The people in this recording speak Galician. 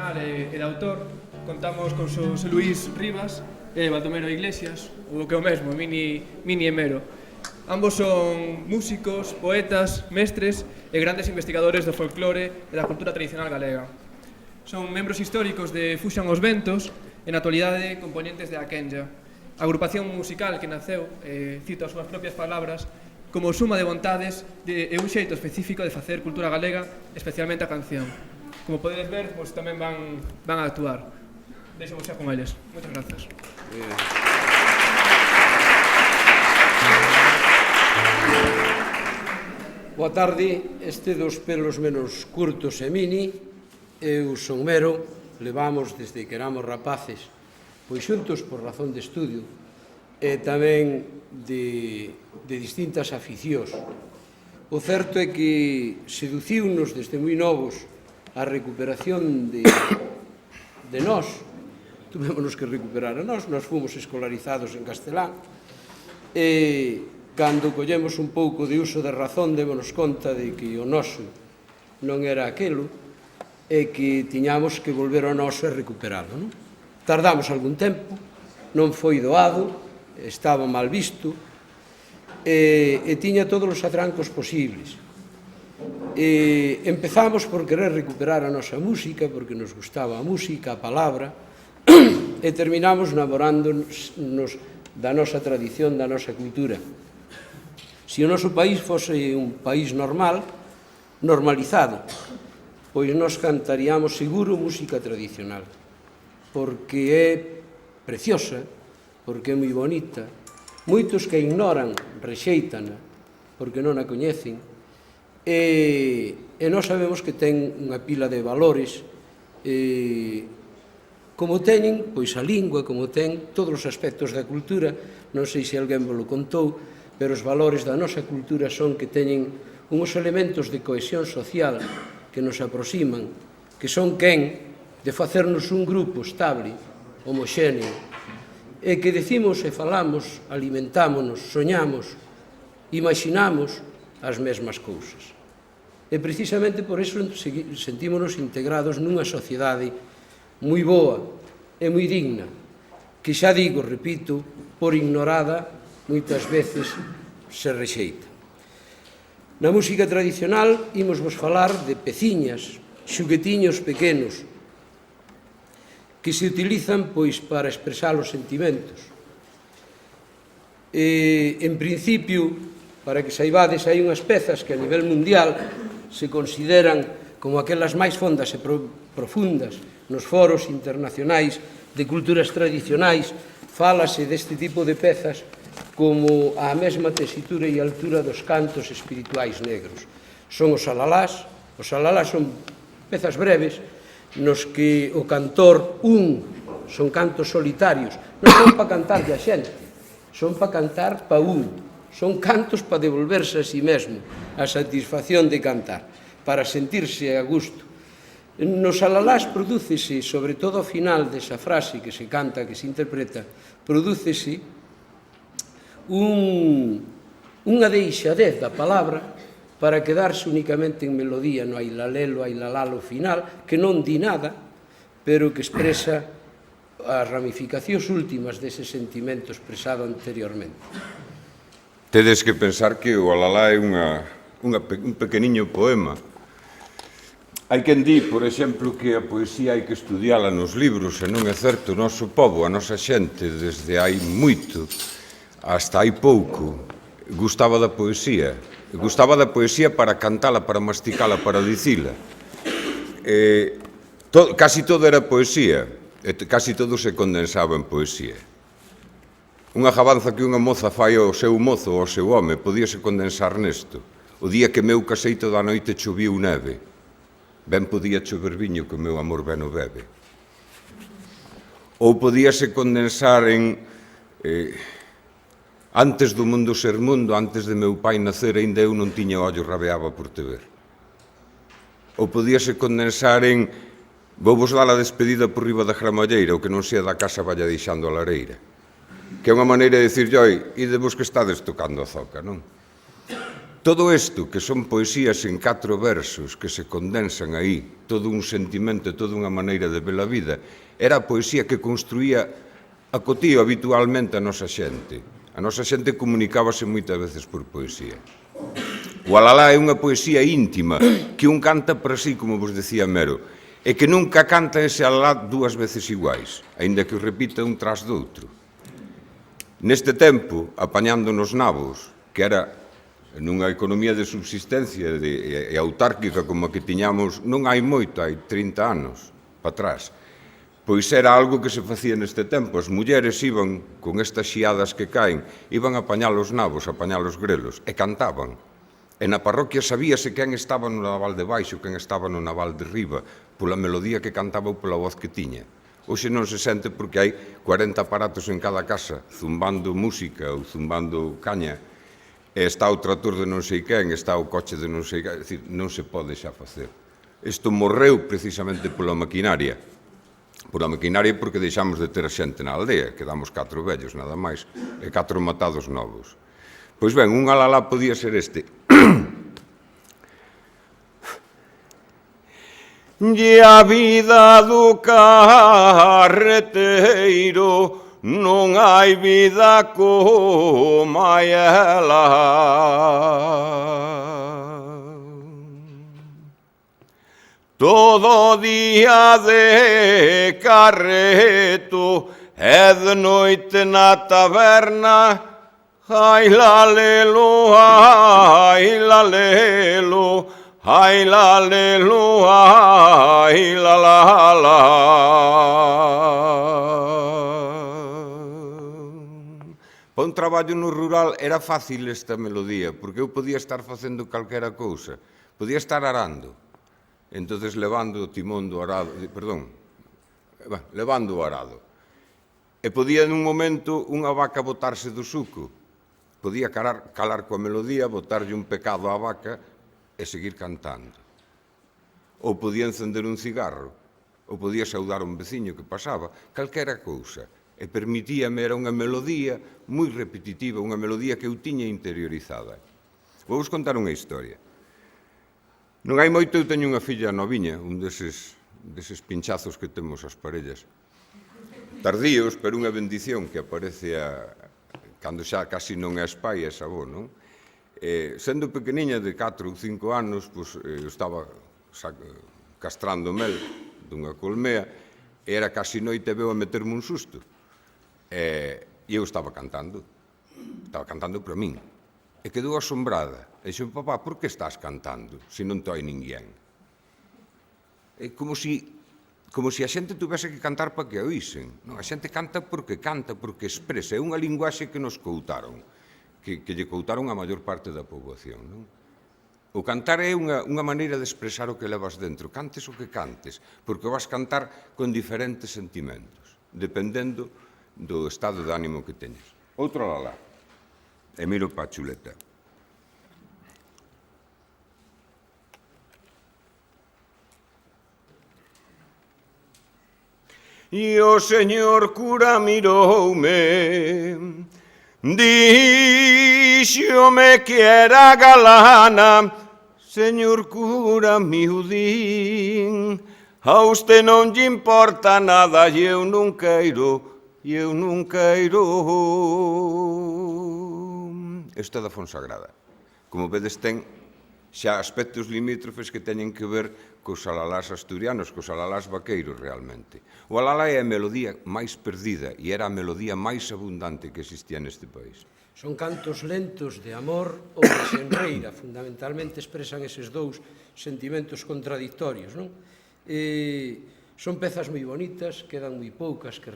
tradicional e de autor, contamos con Xosé Luís Rivas e Baldomero Iglesias, o que é o mesmo, Mini e Mero. Ambos son músicos, poetas, mestres e grandes investigadores do folclore e da cultura tradicional galega. Son membros históricos de Fuxan os Ventos e na actualidade componentes de Aquenlla, agrupación musical que naceu, cito as súas propias palabras, como suma de vontades e un xeito específico de facer cultura galega, especialmente a canción. Como podedes ver, pues, tamén van a actuar. Deixo xa con eles. Moitas grazas. Boa tarde, este dos pelos menos curtos e Mini. Eu son Mero, levamos desde que éramos rapaces, pois xuntos por razón de estudio e tamén de distintas aficións. O certo é que seduciunos desde moi novos a recuperación de nós. Tuvémonos que recuperar a nós fomos escolarizados en castelán e cando collemos un pouco de uso de razón démonos conta de que o noso non era aquelo e que tiñamos que volver ao noso e recuperalo. Tardamos algún tempo, non foi doado, estaba mal visto e tiña todos os atrancos posibles. Empezamos por querer recuperar a nosa música, porque nos gustaba a música, a palabra, e terminamos namorándonos da nosa tradición, da nosa cultura. Se o noso país fose un país normal, normalizado, pois nos cantaríamos seguro música tradicional, porque é preciosa, porque é moi bonita. Moitos que a ignoran, rexeitana, porque non a coñecen, e nós sabemos que ten unha pila de valores, como teñen pois a lingua, como ten todos os aspectos da cultura. Non sei se alguén vos lo contou, pero os valores da nosa cultura son que teñen uns elementos de cohesión social que nos aproximan, que son quen de facernos un grupo estable, homoxéneo, e que decimos e falamos, alimentámonos, soñamos, imaginamos as mesmas cousas. E precisamente por iso sentímonos integrados nunha sociedade moi boa e moi digna, que xa digo, repito, por ignorada, moitas veces se rexeita. Na música tradicional imos vos falar de peciñas, xuguetiños pequenos, que se utilizan pois para expresar os sentimentos. En principio, para que saibades, hai unhas pezas que a nivel mundial se consideran como aquelas máis fondas e profundas nos foros internacionais de culturas tradicionais. Fálase deste tipo de pezas como a mesma tesitura e altura dos cantos espirituais negros. Son os alalás. Os alalás son pezas breves nos que o cantor son cantos solitarios. Non son para cantarlle a xente, son para cantar pa son cantos para devolverse a si mesmo a satisfacción de cantar, para sentirse a gusto. Nos alalás prodúcese, sobre todo ao final desa frase que se canta, que se interpreta, prodúcese unha deixadez da palabra para quedarse únicamente en melodía, no ailalelo, ailalalo final, que non di nada, pero que expresa as ramificacións últimas dese sentimento expresado anteriormente. Tedes que pensar que o alalá é un pequeniño poema. Hai quen di, por exemplo, que a poesía hai que estudiala nos libros, e non é certo. O noso pobo, a nosa xente, desde hai moito hasta hai pouco, gustaba da poesía. Gustaba da poesía para cantala, para masticala, para dicila. Casi todo era poesía, e casi todo se condensaba en poesía. Unha gabanza que unha moza fai ao seu mozo ou ao seu home podíase condensar nesto. O día que meu caseito da noite choviu neve, ben podía chover viño que o meu amor ben o bebe. Ou podíase condensar en antes do mundo ser mundo, antes de meu pai nacer, ainda eu non tiña ollo, rabeaba por te ver. Ou podíase condensar en vou vos dar a despedida por riba da gramalleira, o que non sea da casa vaya deixando a lareira. Que é unha maneira de dicir, oi, ide vos que estades tocando a zoca, non? Todo isto, que son poesías en 4 versos, que se condensan aí, todo un sentimento, toda unha maneira de ver a vida, era a poesía que construía a cotío habitualmente a nosa xente. A nosa xente comunicábase moitas veces por poesía. O alalá é unha poesía íntima, que un canta para sí, como vos decía Mero, e que nunca canta ese alalá 2 veces iguais, aínda que o repita un tras doutro. Neste tempo, apañando nos nabos, que era nunha economía de subsistencia e autárquica como a que tiñamos non hai moito, hai 30 anos para atrás, pois era algo que se facía neste tempo. As mulleres iban con estas xiadas que caen, iban a apañar os nabos, a apañar os grelos, e cantaban. E na parroquia sabíase quen estaba no naval de baixo, quen estaba no naval de riba, pola melodía que cantaba ou pola voz que tiña. Hoxe non se sente porque hai 40 aparatos en cada casa, zumbando música ou zumbando caña, e está o trator de non sei quen, está o coche de non sei quen, é dicir, non se pode xa facer. Isto morreu precisamente pola maquinaria. Pola maquinaria porque deixamos de ter xente na aldea, quedamos 4 vellos nada máis, e 4 matados novos. Pois ben, un alalá podía ser este. E a vida do carreteiro non hai vida como ela. Todo día de carreto e de noite na taberna, ai lalelo, ai lalelo, ai lalelo, ai lalala. Para un traballo no rural era fácil esta melodía, porque eu podía estar facendo calquera cousa. Podía estar arando. Entonces levando o timón do arado, levando o arado. E podía nun momento unha vaca botarse do suco. Podía calar coa melodía, botarlle un pecado á vaca e seguir cantando. Ou podía encender un cigarro, ou podía saudar un veciño que pasaba, calquera cousa. E permitíame, era unha melodía moi repetitiva, unha melodía que eu tiña interiorizada. Vou vos contar unha historia. Non hai moito, eu teño unha filla noviña, un deses pinchazos que temos as parellas. Tardíos, pero unha bendición que aparece cando xa casi non é pai, é avó, non? Sendo pequeniña de 4 ou 5 anos, eu estaba castrando mel dunha colmea, e era casi noite e veu a meterme un susto. E eu estaba cantando para min. E quedou asombrada. E dixo, papá, por que estás cantando se non te oi ninguén? É como se a xente tuvese que cantar para que a oísen. Non, a xente canta porque expresa. É unha linguaxe que nos coutaron, que lle coutaron a maior parte da poboación. Non? O cantar é unha maneira de expresar o que levas dentro. Cantes o que cantes, porque vas cantar con diferentes sentimentos, dependendo do estado de ánimo que teñes. Outro alalá. E miro pa chuleta. E o señor cura miroume, díxome que era galana, señor cura miudín, a usted non lle importa nada e eu non queiro. Isto é da Fonsagrada. Como vedes, ten xa aspectos limítrofes que teñen que ver cos alalás asturianos, cos alalás vaqueiros realmente. O alalá é a melodía máis perdida e era a melodía máis abundante que existía neste país. Son cantos lentos de amor ou de xenreira, fundamentalmente expresan eses dous sentimentos contradictorios, non? Son pezas moi bonitas, quedan moi poucas que